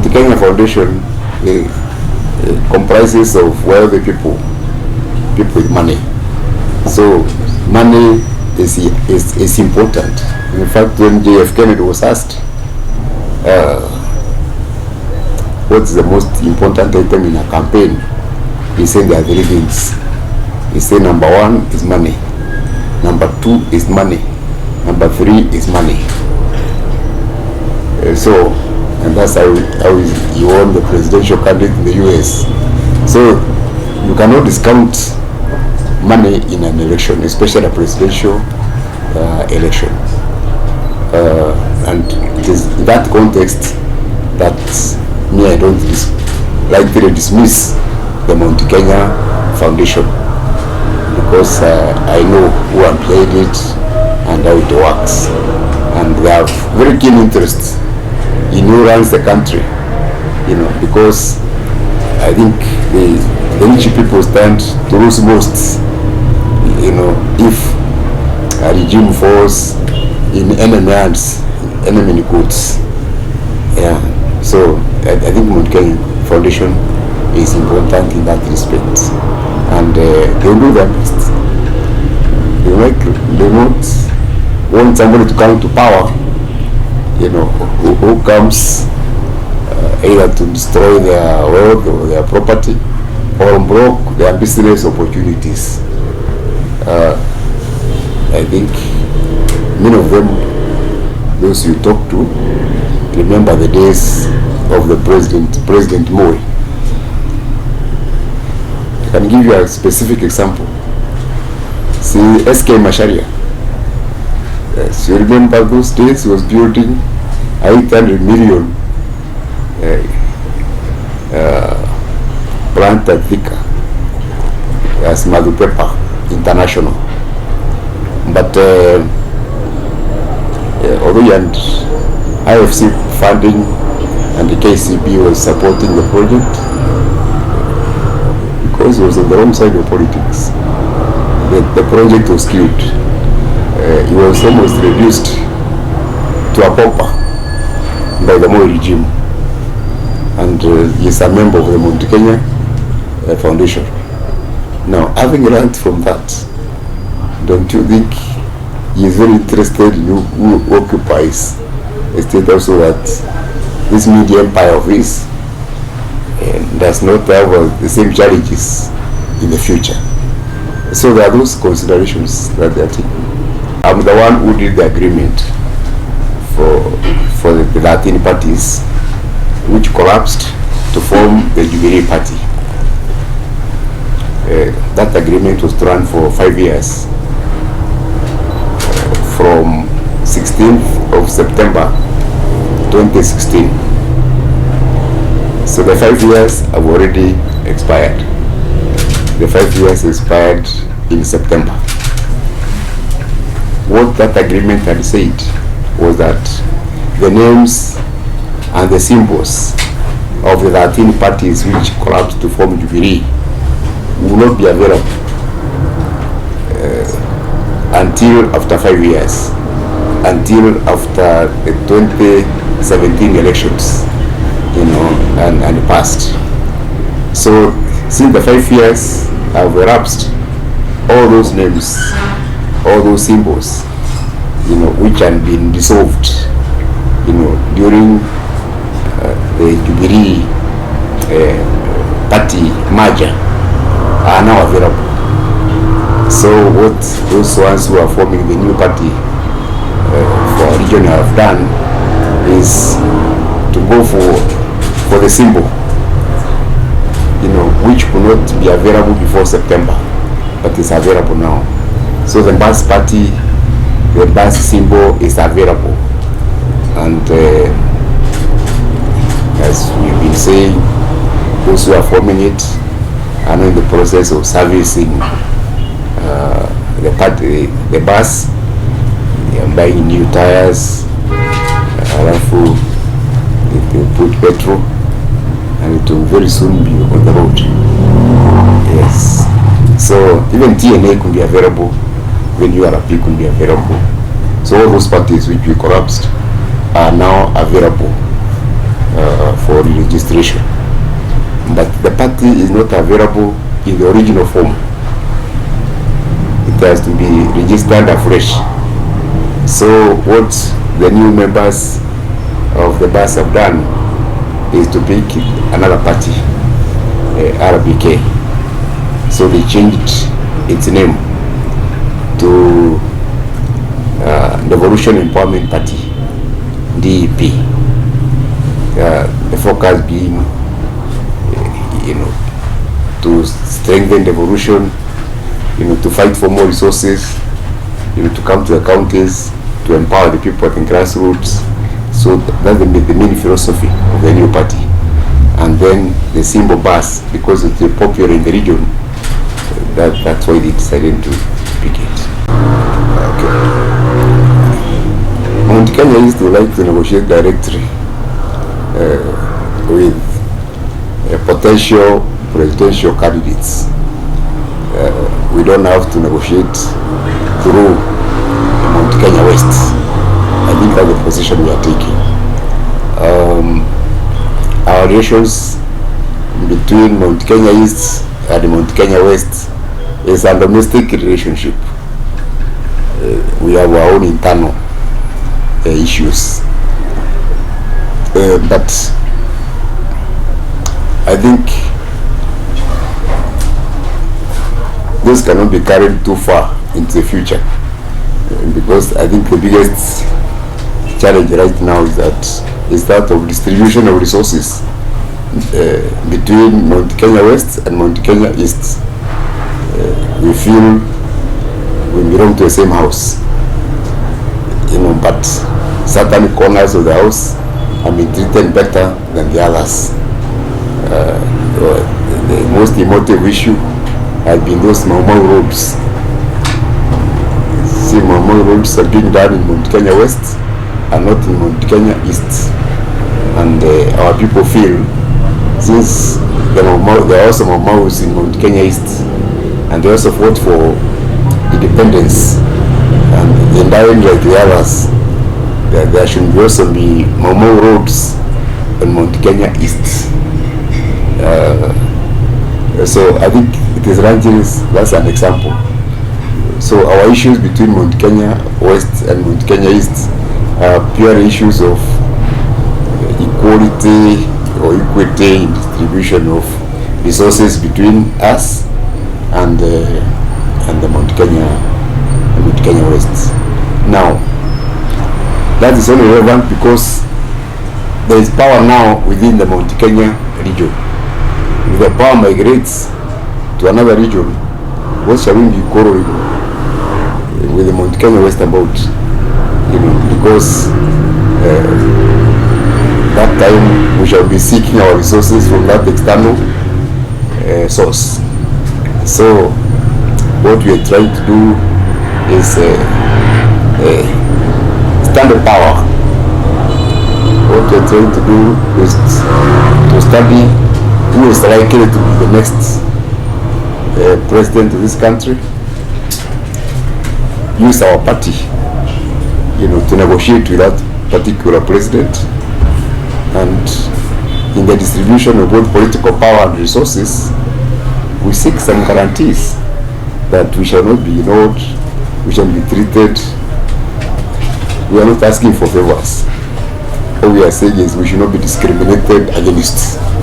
Mount Kenya Foundation comprises of wealthy people with money. So money is important. In fact, when JF Kennedy was asked what's the most important item in a campaign, he said there are three things. He said number one is money, number two is money, number three is money. And that's how he won the presidential candidate in the US. So you cannot discount money in an election, especially a presidential election. And it is in that context that I don't likely dismiss the Mount Kenya Foundation, because I know who employed it and how it works, and they have very keen interest in who runs the country, because I think the rich people stand to lose most, if a regime falls in enemy hands, enemy goods. So I think Mount Kenya Foundation is important in that respect, and they will do their best. They won't want somebody to come to power, who comes either to destroy their wealth or their property, or block their business opportunities. I think many of them, those you talk to, remember the days of the President Moi. I can give you a specific example. See, SK Macharia. Yes, you remember those days? He was building 800 million plant at Thika as Madhupepa International. But although he had IFC funding and the KCB was supporting the project, because he was on the wrong side of politics, the project was killed. He was almost reduced to a pauper by the Moi regime, and he is a member of the Mount Kenya Foundation. Now, having learned from that, don't you think he is very interested in who occupies a state also that this media empire of his does not have the same challenges in the future? So there are those considerations that they are taking. I'm the one who did the agreement for the 13 parties which collapsed to form the Jubilee Party. That agreement was to run for 5 years, from 16th of September 2016. So the 5 years have already expired. The 5 years expired in September. What that agreement had said was that the names and the symbols of the 13 parties which collapsed to form Jubilee will not be available until after 5 years, until after the 2017 elections, and passed. So since the 5 years have elapsed, all those names, all those symbols, which had been dissolved, during the Jubilee party merger, are now available. So what those ones who are forming the new party for a region have done is to go for the symbol, which could not be available before September, but is available now. So the BAS party, the BAS symbol is available, and as we've been saying, those who are forming it are now in the process of servicing the party, the bus. They are buying new tires, halafu they will put petrol, and it will very soon be on the road. Yes. So even TNA could be available, even URP could be available. So all those parties which we collapsed are now available. for registration. But the party is not available in the original form. It has to be registered afresh. So what the new members of the BAS have done is to pick another party, RBK. So they changed its name to Devolution Empowerment Party, DEP. The focus being, to strengthen devolution, to fight for more resources, to come to the counties, to empower the people at the grassroots. So that's the main philosophy of the new party. And then the symbol BAS, because it's popular in the region, that's why they decided to pick it. Okay. Mount Kenya used to like to negotiate directly with potential presidential candidates. We don't have to negotiate through Mount Kenya West. I think that's the position we are taking. Our relations between Mount Kenya East and Mount Kenya West is a domestic relationship. We have our own internal issues. But I think this cannot be carried too far into the future, because I think the biggest challenge right now is that of distribution of resources between Mount Kenya West and Mount Kenya East. We feel we belong to the same house, but certain corners of the house have been treated better than the others. The most emotive issue has been those Mau roads. See, Mau roads are being done in Mount Kenya West and not in Mount Kenya East. And our people feel, since there are also Maus in Mount Kenya East, and they also fought for independence, and endowing like the others, there should also be Mau roads in Mount Kenya East. So I think it is ranches, that's an example. So our issues between Mount Kenya West and Mount Kenya East are pure issues of equality or equity in distribution of resources between us and the Mount Kenya West. Now, that is only relevant because there is power now within the Mount Kenya region. If the power migrates to another region, what shall we be quarreling with the Mount Kenya West about? Because that time we shall be seeking our resources from that external source. So what we are trying to do is stand the power. What we are trying to do is to study who is likely to be the next president of this country. Use our party, to negotiate with that particular president, and in the distribution of both political power and resources, we seek some guarantees that we shall not be ignored, we shall be treated. We are not asking for favors. All we are saying is we should not be discriminated against.